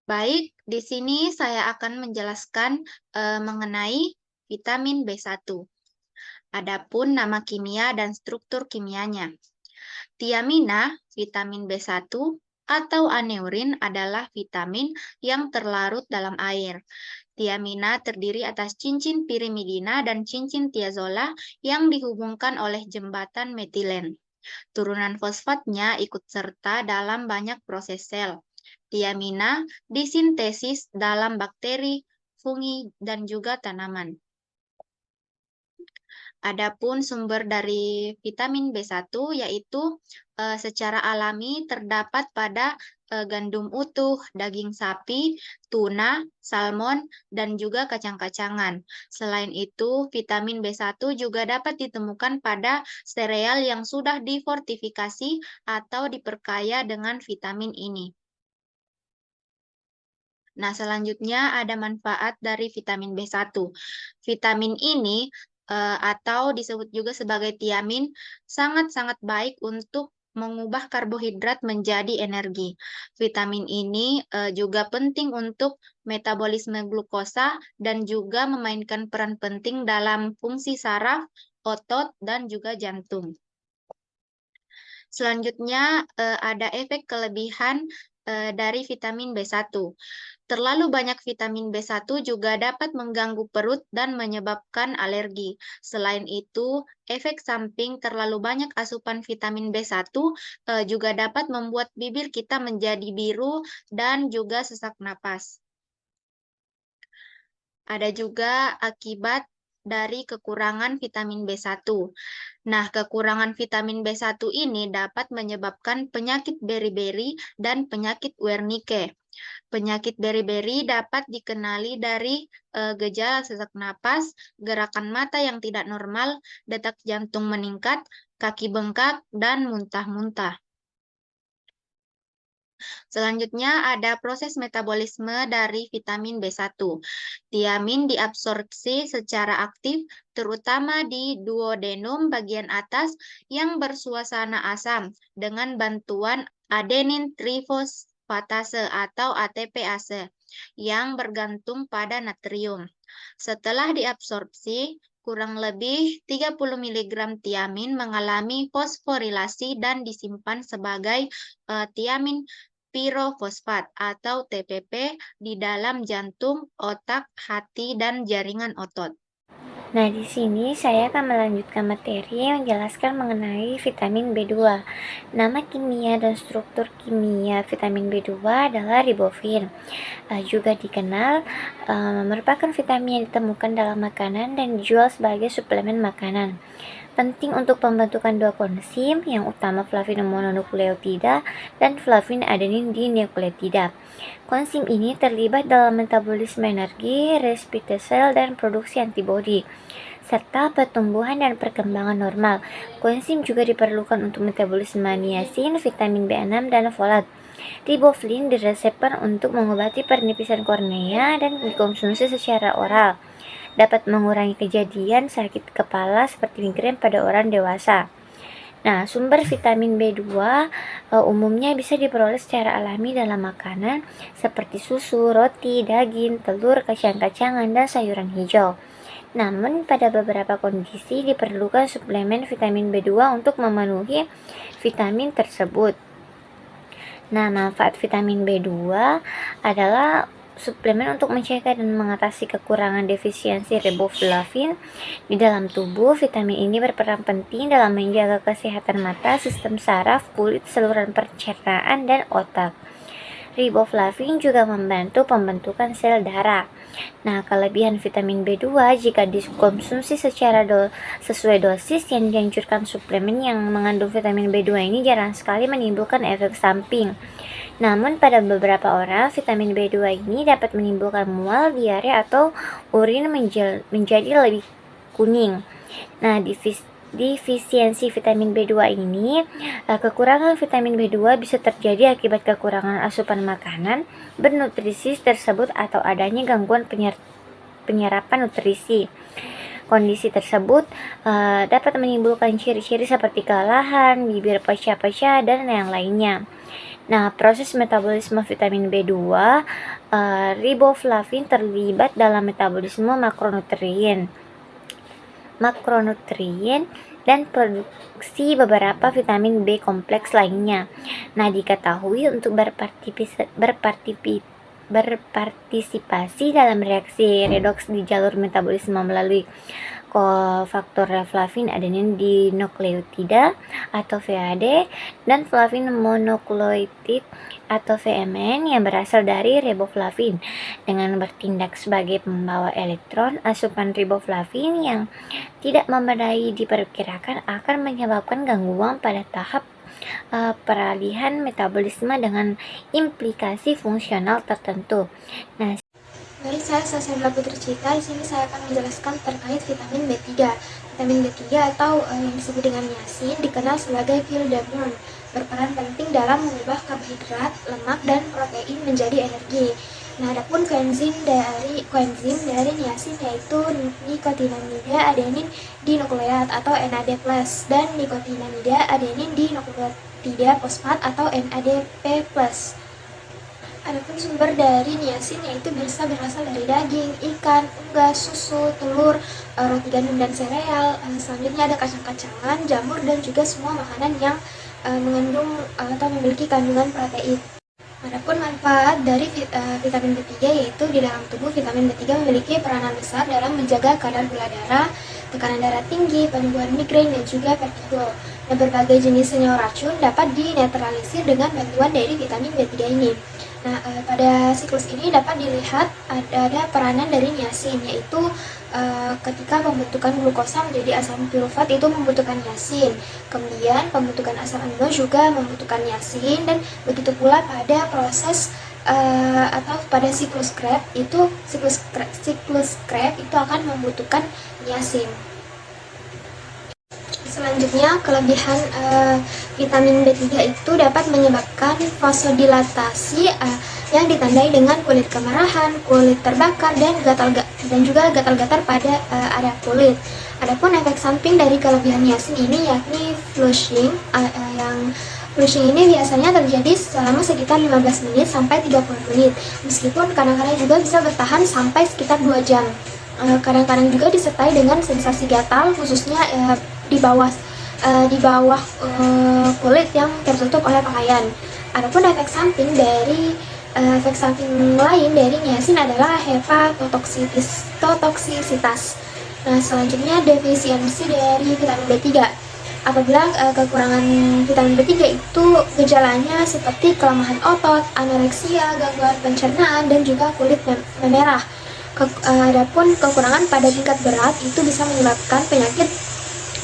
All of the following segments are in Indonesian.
Baik, di sini saya akan menjelaskan mengenai vitamin B1. Adapun nama kimia dan struktur kimianya. Tiamina, vitamin B1, atau aneurin adalah vitamin yang terlarut dalam air. Tiamina terdiri atas cincin pirimidina dan cincin tiazola yang dihubungkan oleh jembatan metilen. Turunan fosfatnya ikut serta dalam banyak proses sel. Tiamina disintesis dalam bakteri, fungi, dan juga tanaman. Adapun sumber dari vitamin B1 yaitu secara alami terdapat pada gandum utuh, daging sapi, tuna, salmon, dan juga kacang-kacangan. Selain itu, vitamin B1 juga dapat ditemukan pada sereal yang sudah difortifikasi atau diperkaya dengan vitamin ini. Nah, selanjutnya ada manfaat dari vitamin B1. Vitamin ini atau disebut juga sebagai tiamin sangat-sangat baik untuk mengubah karbohidrat menjadi energi. Vitamin ini juga penting untuk metabolisme glukosa dan juga memainkan peran penting dalam fungsi saraf, otot, dan juga jantung. Selanjutnya, ada efek kelebihan dari vitamin B1. Terlalu banyak vitamin B1 juga dapat mengganggu perut dan menyebabkan alergi. Selain itu, efek samping terlalu banyak asupan vitamin B1 juga dapat membuat bibir kita menjadi biru dan juga sesak napas. Ada juga akibat dari kekurangan vitamin B1. Nah, kekurangan vitamin B1 ini dapat menyebabkan penyakit beri-beri dan penyakit Wernicke. Penyakit beri-beri dapat dikenali dari gejala sesak napas, gerakan mata yang tidak normal, detak jantung meningkat, kaki bengkak, dan muntah-muntah. Selanjutnya ada proses metabolisme dari vitamin B1. Tiamin diabsorpsi secara aktif terutama di duodenum bagian atas yang bersuasana asam dengan bantuan adenin trifosfatase atau ATPase yang bergantung pada natrium. Setelah diabsorpsi, kurang lebih 30 mg tiamin mengalami fosforilasi dan disimpan sebagai tiamin pirofosfat atau TPP di dalam jantung, otak, hati, dan jaringan otot. Nah, di sini saya akan melanjutkan materi yang menjelaskan mengenai vitamin B2. Nama kimia dan struktur kimia vitamin B2 adalah ribofin. Juga dikenal merupakan vitamin yang ditemukan dalam makanan dan dijual sebagai suplemen makanan. Penting untuk pembentukan dua koenzim, yang utama flavin mononukleotida dan flavin adenin dinukleotida. Koenzim ini terlibat dalam metabolisme energi, respiration sel, dan produksi antibodi, serta pertumbuhan dan perkembangan normal. Koenzim juga diperlukan untuk metabolisme niacin, vitamin B6, dan folat. Riboflavin diresepkan untuk mengobati pernipisan kornea dan dikonsumsi secara oral. Dapat mengurangi kejadian sakit kepala seperti migrain pada orang dewasa. Nah, sumber vitamin B2 umumnya bisa diperoleh secara alami dalam makanan seperti susu, roti, daging, telur, kacang-kacangan, dan sayuran hijau. Namun, pada beberapa kondisi diperlukan suplemen vitamin B2 untuk memenuhi vitamin tersebut. Nah, manfaat vitamin B2 adalah suplemen untuk mencegah dan mengatasi kekurangan defisiensi riboflavin di dalam tubuh. Vitamin ini berperan penting dalam menjaga kesehatan mata, sistem saraf, kulit, saluran pencernaan, dan otak. Riboflavin juga membantu pembentukan sel darah. Nah, kelebihan vitamin B2 jika dikonsumsi secara sesuai dosis yang dianjurkan, suplemen yang mengandung vitamin B2 ini jarang sekali menimbulkan efek samping. Namun pada beberapa orang, vitamin B2 ini dapat menimbulkan mual, diare, atau urin menjadi lebih kuning. Nah, defisiensi vitamin B2 ini, kekurangan vitamin B2 bisa terjadi akibat kekurangan asupan makanan bernutrisi tersebut atau adanya gangguan penyerapan nutrisi. Kondisi tersebut dapat menimbulkan ciri-ciri seperti kelelahan, bibir pecah-pecah, dan yang lainnya. Nah, proses metabolisme vitamin B2 riboflavin terlibat dalam metabolisme makronutrien dan produksi beberapa vitamin B kompleks lainnya. Nah, diketahui untuk berpartisipasi dalam reaksi redoks di jalur metabolisme melalui kofaktor flavin adenin dinukleotida atau VAD dan flavin monokleotid atau VMN yang berasal dari riboflavin. Dengan bertindak sebagai pembawa elektron, asupan riboflavin yang tidak memadai diperkirakan akan menyebabkan gangguan pada tahap peralihan metabolisme dengan implikasi fungsional tertentu. Nah, Mari saya Sasendra Putri Cita. Di sini saya akan menjelaskan terkait vitamin B3. Vitamin B3 atau yang disebut dengan niacin dikenal sebagai Kildemon, berperan penting dalam mengubah karbohidrat, lemak, dan protein menjadi energi. Nah, adapun koenzim dari niacin yaitu nikotinamida adenin dinukleat atau NAD+ dan nikotinamida adenin dinukleotida fosfat atau NADP+. Adapun sumber dari niacin yaitu bisa berasal dari daging, ikan, unggas, susu, telur, roti gandum dan sereal. Selanjutnya ada kacang-kacangan, jamur, dan juga semua makanan yang mengandung atau memiliki kandungan protein. Adapun manfaat dari vitamin B3 yaitu di dalam tubuh vitamin B3 memiliki peranan besar dalam menjaga kadar gula darah, tekanan darah tinggi, penyembuhan migrain, dan juga vertigo. Dan berbagai jenis senyawa racun dapat dinetralisir dengan bantuan dari vitamin B3 ini. Nah, pada siklus ini dapat dilihat ada peranan dari niacin, yaitu ketika pembentukan glukosa menjadi asam pirufat itu membutuhkan niacin. Kemudian pembentukan asam amino juga membutuhkan niacin, dan begitu pula pada proses atau pada siklus Krebs itu akan membutuhkan niacin. Selanjutnya, kelebihan vitamin B3 itu dapat menyebabkan vasodilatasi yang ditandai dengan kulit kemerahan, kulit terbakar, dan juga gatal-gatal pada area kulit. Adapun efek samping dari kelebihan niacin ini yakni flushing, flushing ini biasanya terjadi selama sekitar 15 menit sampai 30 menit, meskipun kadang-kadang juga bisa bertahan sampai sekitar 2 jam. Kadang-kadang juga disertai dengan sensasi gatal, khususnya di bawah kulit yang tertutup oleh pakaian. Adapun efek samping lain dari niacin adalah hepatotoksisitas. Nah, selanjutnya defisiensi dari vitamin B3. Apabila kekurangan vitamin B3 itu gejalanya seperti kelemahan otot, anoreksia, gangguan pencernaan, dan juga kulit memerah. Adapun kekurangan pada tingkat berat itu bisa menyebabkan penyakit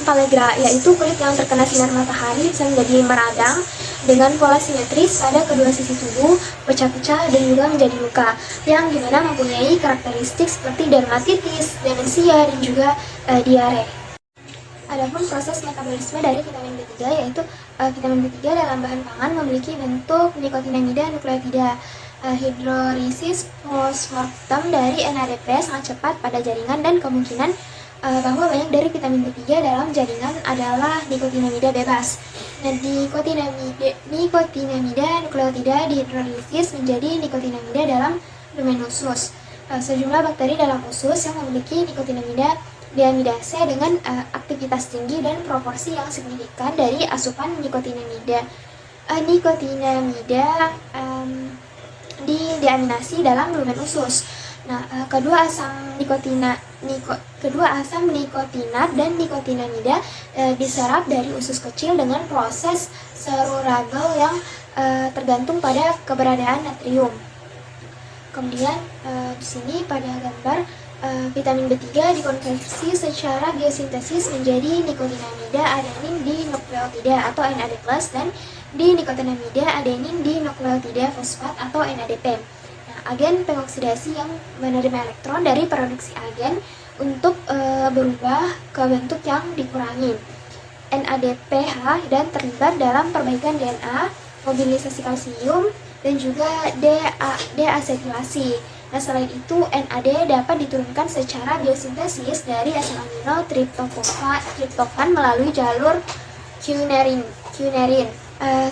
palegra, yaitu kulit yang terkena sinar matahari bisa menjadi meradang dengan pola simetris pada kedua sisi tubuh, pecah-pecah, dan juga menjadi luka, yang dimana mempunyai karakteristik seperti dermatitis, demensia, dan juga diare. Adapun proses metabolisme dari vitamin B3 yaitu vitamin B3 dalam bahan pangan memiliki bentuk nikotinamida nukleotida. Hidrolisis postmortem dari NADP sangat cepat pada jaringan, dan kemungkinan bahwa banyak dari vitamin B3 dalam jaringan adalah nikotinamida bebas. Nah, nikotinamida nukleotida dihidrolisis menjadi nikotinamida dalam domain usus. Sejumlah bakteri dalam usus yang memiliki nikotinamida diamidase dengan aktivitas tinggi dan proporsi yang signifikan dari asupan nikotinamida diaminasi dalam lumen usus. Nah, kedua asam nikotinat dan nikotinamida diserap dari usus kecil dengan proses seruragel yang tergantung pada keberadaan natrium. Kemudian di sini pada gambar vitamin B3 dikonversi secara biosintesis menjadi nikotinamida adenin dinukleotida atau NAD+, dan dinikotinamida adenin dinukleotida fosfat atau NADP. Nah, agen pengoksidasi yang menerima elektron dari produksi agen untuk berubah ke bentuk yang dikurangi, NADPH, dan terlibat dalam perbaikan DNA, mobilisasi kalsium, dan juga deasetylasi. Nah, selain itu, NAD dapat diturunkan secara biosintesis dari asam amino triptofan melalui jalur kynurenin.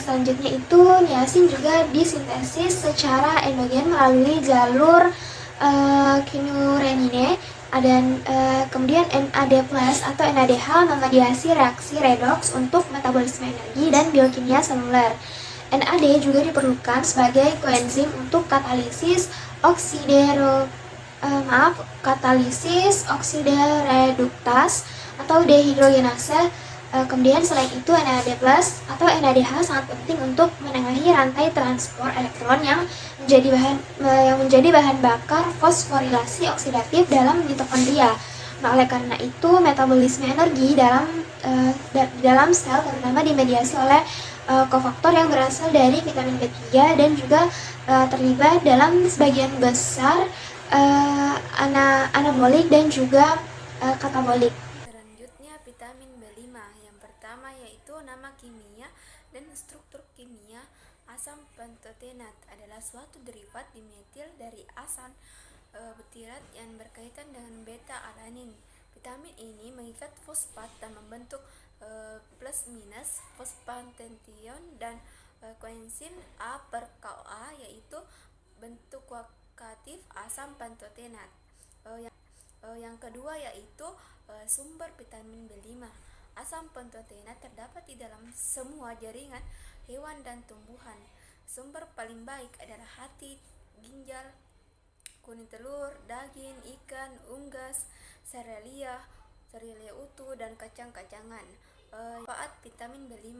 Selanjutnya itu niacin juga disintesis secara endogen melalui jalur quinorenine. Dan kemudian NAD+ atau NADH memediasi reaksi redoks untuk metabolisme energi dan biokimia seluler. NAD juga diperlukan sebagai koenzim untuk katalisis oksidareduktase atau dehidrogenase. Kemudian selain itu NAD+ atau NADH sangat penting untuk menengahi rantai transport elektron yang menjadi bahan bakar fosforilasi oksidatif dalam mitokondria. Nah, oleh karena itu metabolisme energi dalam sel terutama dimediasi oleh kofaktor yang berasal dari vitamin B3 dan juga terlibat dalam sebagian besar anabolik dan juga katabolik. Selanjutnya vitamin B5. Yang pertama yaitu nama kimia dan struktur kimia. Asam pantotenat adalah suatu derivat dimetil dari asam butirat yang berkaitan dengan beta-alanin. Vitamin ini mengikat fosfat dan membentuk plus minus fosfatation dan koenzim A per KOA, yaitu bentuk wakatif asam pantotenat. Yang kedua yaitu sumber vitamin B5. Asam pantotenat terdapat di dalam semua jaringan hewan dan tumbuhan. Sumber paling baik adalah hati, ginjal, kuning telur, daging, ikan, unggas, serealia utuh, dan kacang-kacangan. Manfaat vitamin B5.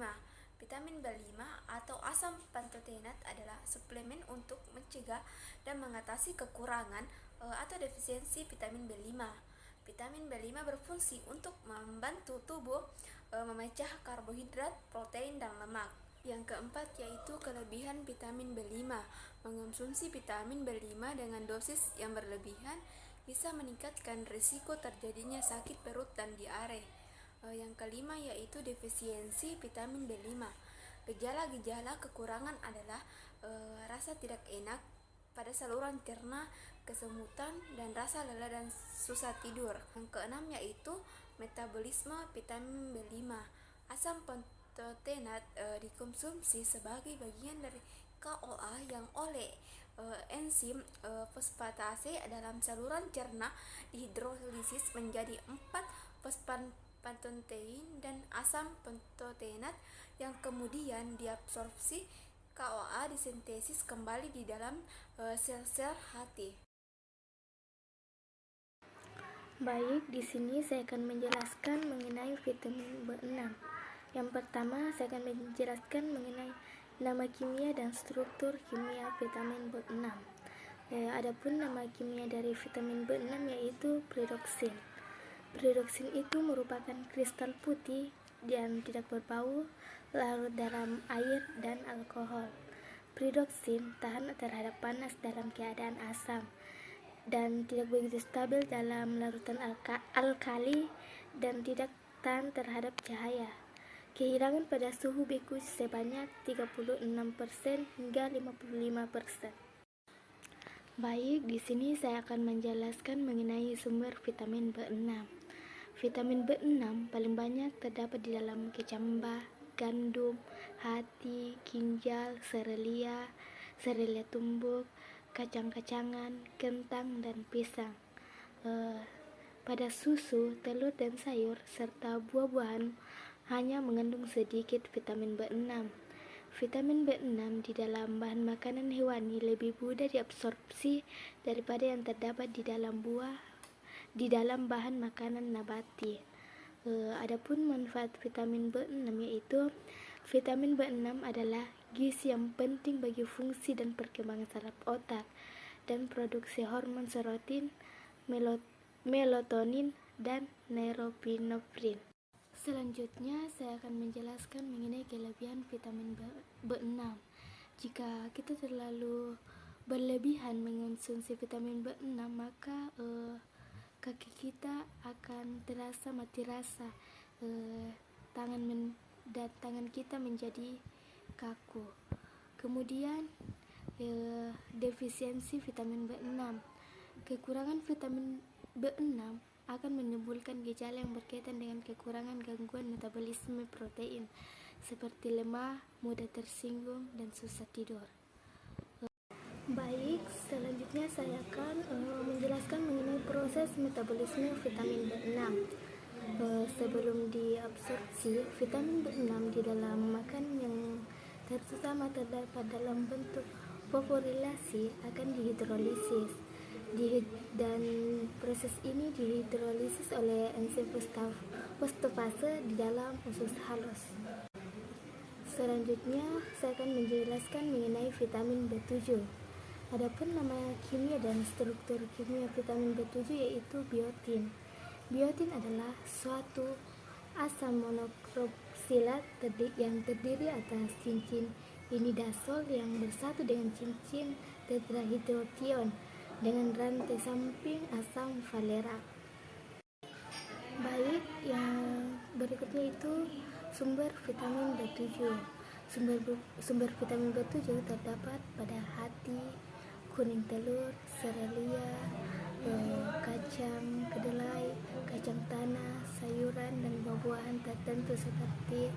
Vitamin B5 atau asam pantotenat adalah suplemen untuk mencegah dan mengatasi kekurangan atau defisiensi vitamin B5. Vitamin B5 berfungsi untuk membantu tubuh memecah karbohidrat, protein, dan lemak. Yang keempat yaitu kelebihan vitamin B5. Mengonsumsi vitamin B5 dengan dosis yang berlebihan bisa meningkatkan risiko terjadinya sakit perut dan diare. Yang kelima yaitu defisiensi vitamin B5. Gejala-gejala kekurangan adalah rasa tidak enak pada saluran cerna, kesemutan, dan rasa lelah dan susah tidur. Yang keenam yaitu metabolisme vitamin B5. Asam pantotenat dikonsumsi sebagai bagian dari KOA yang oleh enzim fosfatase dalam saluran cerna dihidrolisis menjadi 4-fosfatpantotein dan asam pantotenat yang kemudian diabsorpsi KOA disintesis kembali di dalam sel-sel hati. Baik, di sini saya akan menjelaskan mengenai vitamin B6. Yang pertama, saya akan menjelaskan mengenai nama kimia dan struktur kimia vitamin B6. Adapun nama kimia dari vitamin B6 yaitu pyridoxine. Pyridoxine itu merupakan kristal putih yang tidak berbau, larut dalam air dan alkohol. Pyridoxine tahan terhadap panas dalam keadaan asam dan tidak begitu stabil dalam larutan alkali dan tidak tahan terhadap cahaya. Kehilangan pada suhu beku sebanyak 36% hingga 55%. Baik, di sini saya akan menjelaskan mengenai sumber vitamin B6. Vitamin B6 paling banyak terdapat di dalam kecambah, gandum, hati, ginjal, serealia tumbuk, kacang-kacangan, kentang, dan pisang. Pada susu, telur, dan sayur, serta buah-buahan hanya mengandung sedikit vitamin B6. Vitamin B6 di dalam bahan makanan hewani lebih mudah diabsorpsi daripada yang terdapat di dalam bahan makanan nabati. Adapun manfaat vitamin B6 yaitu vitamin B6 adalah gizi yang penting bagi fungsi dan perkembangan saraf otak dan produksi hormon serotonin, melatonin, dan norepinefrin. Selanjutnya saya akan menjelaskan mengenai kelebihan vitamin B6. Jika kita terlalu berlebihan mengonsumsi vitamin B6, maka kaki kita akan terasa mati rasa, tangan kita menjadi kaku. Kemudian defisiensi vitamin B6. Kekurangan vitamin B6 akan menimbulkan gejala yang berkaitan dengan kekurangan gangguan metabolisme protein seperti lemah, mudah tersinggung, dan susah tidur. Baik, selanjutnya saya akan menjelaskan mengenai proses metabolisme vitamin B6. Sebelum diabsorpsi, vitamin B6 di dalam makanan yang terutama terdapat dalam bentuk fosforilasi akan dihidrolisis. Dan proses ini dihidrolisis oleh enzim fosfatase di dalam usus halus. Selanjutnya, saya akan menjelaskan mengenai vitamin B7. Adapun nama kimia dan struktur kimia vitamin B7 yaitu biotin. Biotin adalah suatu asam monokloropsilat yang terdiri atas cincin imidazol yang bersatu dengan cincin tetrahidrokion dengan rantai samping asam valera. Baik, yang berikutnya itu sumber vitamin B7. Sumber vitamin B7 terdapat pada hati, kuning telur, serelia, kacang kedelai, kacang tanah, sayuran dan buah-buahan tertentu seperti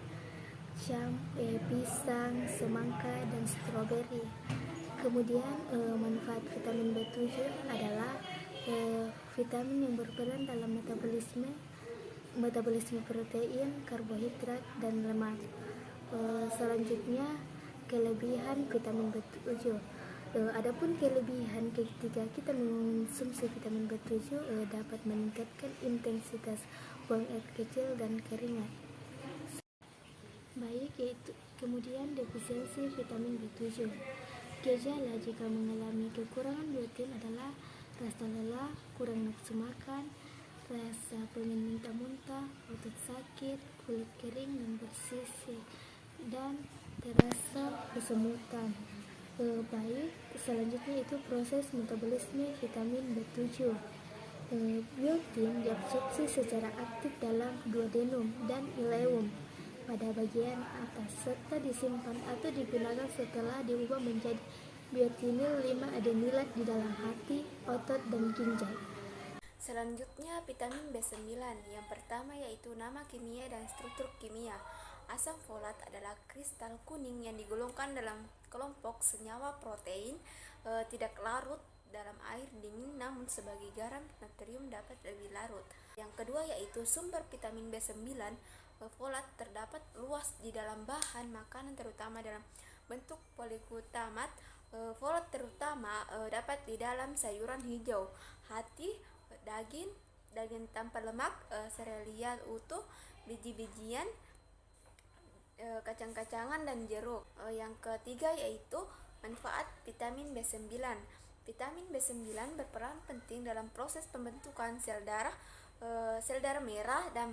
pisang, semangka, dan stroberi. Kemudian manfaat vitamin B7 adalah vitamin yang berperan dalam metabolisme protein, karbohidrat, dan lemak. Selanjutnya kelebihan vitamin B7. Adapun kelebihan ketika kita mengonsumsi vitamin B7 dapat meningkatkan intensitas buang air kecil dan keringat. Baik, yaitu kemudian defisiensi vitamin B7. Gejala jika mengalami kekurangan biotin adalah rasa lelah, kurang nafsu makan, rasa pengen muntah-muntah, otot sakit, kulit kering dan bersisik, dan terasa kesemutan. Baik, selanjutnya itu proses metabolisme vitamin B7. Biotin diabsorpsi secara aktif dalam duodenum dan ileum pada bagian atas serta disimpan atau digunakan setelah diubah menjadi biotinil 5-adenilat di dalam hati, otot, dan ginjal. Selanjutnya vitamin B9. Yang pertama yaitu nama kimia dan struktur kimia. Asam folat adalah kristal kuning yang digolongkan dalam kelompok senyawa protein, tidak larut dalam air dingin, namun sebagai garam natrium dapat lebih larut. Yang kedua yaitu sumber vitamin B9. Folat terdapat luas di dalam bahan makanan terutama dalam bentuk poliglutamat. Folat terutama dapat di dalam sayuran hijau, hati, daging tanpa lemak, serelia utuh, biji-bijian, kacang-kacangan, dan jeruk. Yang ketiga yaitu manfaat vitamin B9. Vitamin B9 berperan penting dalam proses pembentukan sel darah merah dan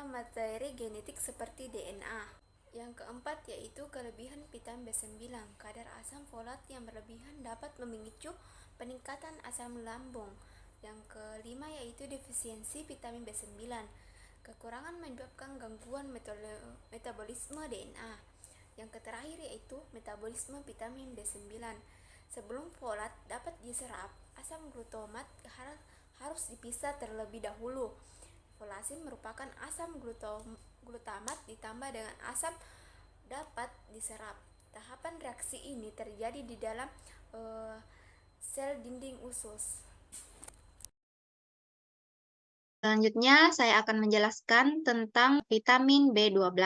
materi genetik seperti DNA. Yang keempat yaitu kelebihan vitamin B9. Kadar asam folat yang berlebihan dapat memicu peningkatan asam lambung. Yang kelima yaitu defisiensi vitamin B9. Kekurangan menyebabkan gangguan metabolisme DNA. Yang terakhir yaitu metabolisme vitamin B9. Sebelum folat dapat diserap, asam glutamat harus dipisah terlebih dahulu. Folasin merupakan asam glutamat ditambah dengan asam dapat diserap. Tahapan reaksi ini terjadi di dalam sel dinding usus. Selanjutnya, saya akan menjelaskan tentang vitamin B12.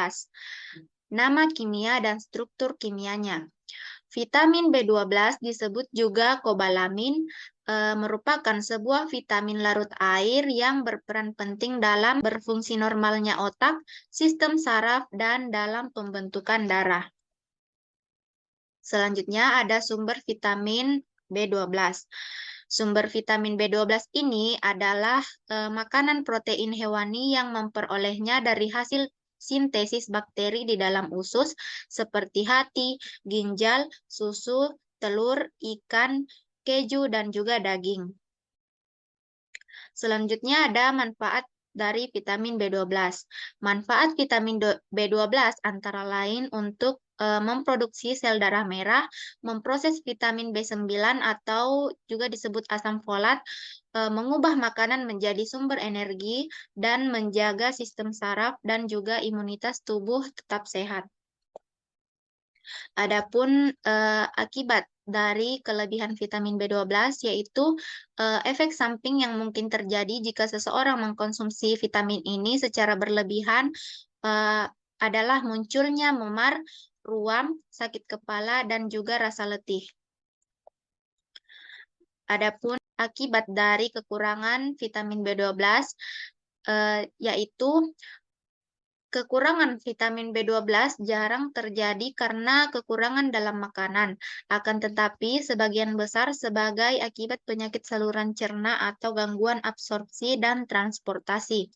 Nama kimia dan struktur kimianya. Vitamin B12 disebut juga kobalamin, merupakan sebuah vitamin larut air yang berperan penting dalam berfungsi normalnya otak, sistem saraf, dan dalam pembentukan darah. Selanjutnya ada sumber vitamin B12. Sumber vitamin B12 ini adalah makanan protein hewani yang memperolehnya dari hasil sintesis bakteri di dalam usus seperti hati, ginjal, susu, telur, ikan, keju, dan juga daging. Selanjutnya ada manfaat dari vitamin B12. Manfaat vitamin B12 antara lain untuk memproduksi sel darah merah, memproses vitamin B9 atau juga disebut asam folat, mengubah makanan menjadi sumber energi, dan menjaga sistem saraf dan juga imunitas tubuh tetap sehat. Adapun akibat dari kelebihan vitamin B12 yaitu efek samping yang mungkin terjadi jika seseorang mengkonsumsi vitamin ini secara berlebihan adalah munculnya memar, ruam, sakit kepala, dan juga rasa letih. Adapun akibat dari kekurangan vitamin B12 yaitu kekurangan vitamin B12 jarang terjadi karena kekurangan dalam makanan, akan tetapi sebagian besar sebagai akibat penyakit saluran cerna atau gangguan absorpsi dan transportasi.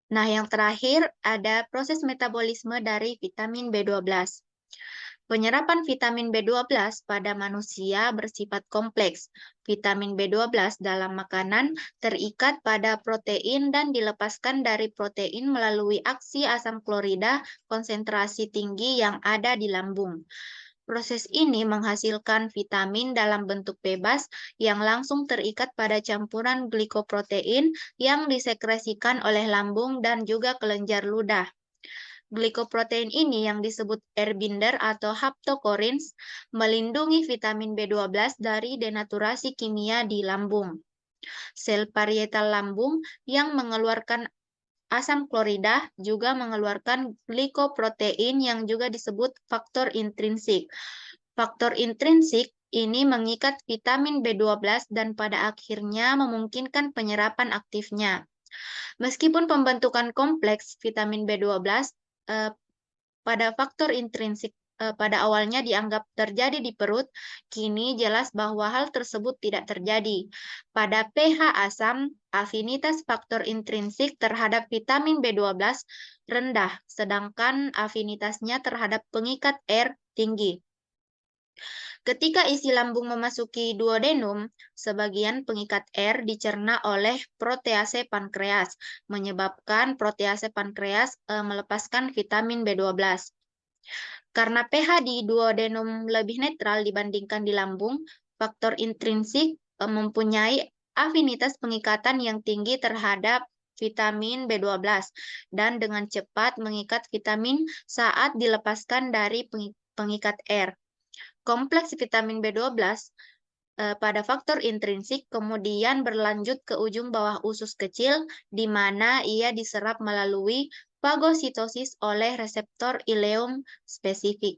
Nah, yang terakhir ada proses metabolisme dari vitamin B12. Penyerapan vitamin B12 pada manusia bersifat kompleks. Vitamin B12 dalam makanan terikat pada protein dan dilepaskan dari protein melalui aksi asam klorida konsentrasi tinggi yang ada di lambung. Proses ini menghasilkan vitamin dalam bentuk bebas yang langsung terikat pada campuran glikoprotein yang disekresikan oleh lambung dan juga kelenjar ludah. Glikoprotein ini yang disebut air binder atau haptokorins melindungi vitamin B12 dari denaturasi kimia di lambung. Sel parietal lambung yang mengeluarkan asam klorida juga mengeluarkan glikoprotein yang juga disebut faktor intrinsik. Faktor intrinsik ini mengikat vitamin B12 dan pada akhirnya memungkinkan penyerapan aktifnya. Meskipun pembentukan kompleks vitamin B12 pada faktor intrinsik pada awalnya dianggap terjadi di perut, kini jelas bahwa hal tersebut tidak terjadi. Pada pH asam, afinitas faktor intrinsik terhadap vitamin B12 rendah, sedangkan afinitasnya terhadap pengikat air tinggi. Ketika isi lambung memasuki duodenum, sebagian pengikat air dicerna oleh protease pankreas, menyebabkan protease pankreas melepaskan vitamin B12. Karena pH di duodenum lebih netral dibandingkan di lambung, faktor intrinsik mempunyai afinitas pengikatan yang tinggi terhadap vitamin B12 dan dengan cepat mengikat vitamin saat dilepaskan dari pengikat air. Kompleks vitamin B12 pada faktor intrinsik kemudian berlanjut ke ujung bawah usus kecil di mana ia diserap melalui fagositosis oleh reseptor ileum spesifik.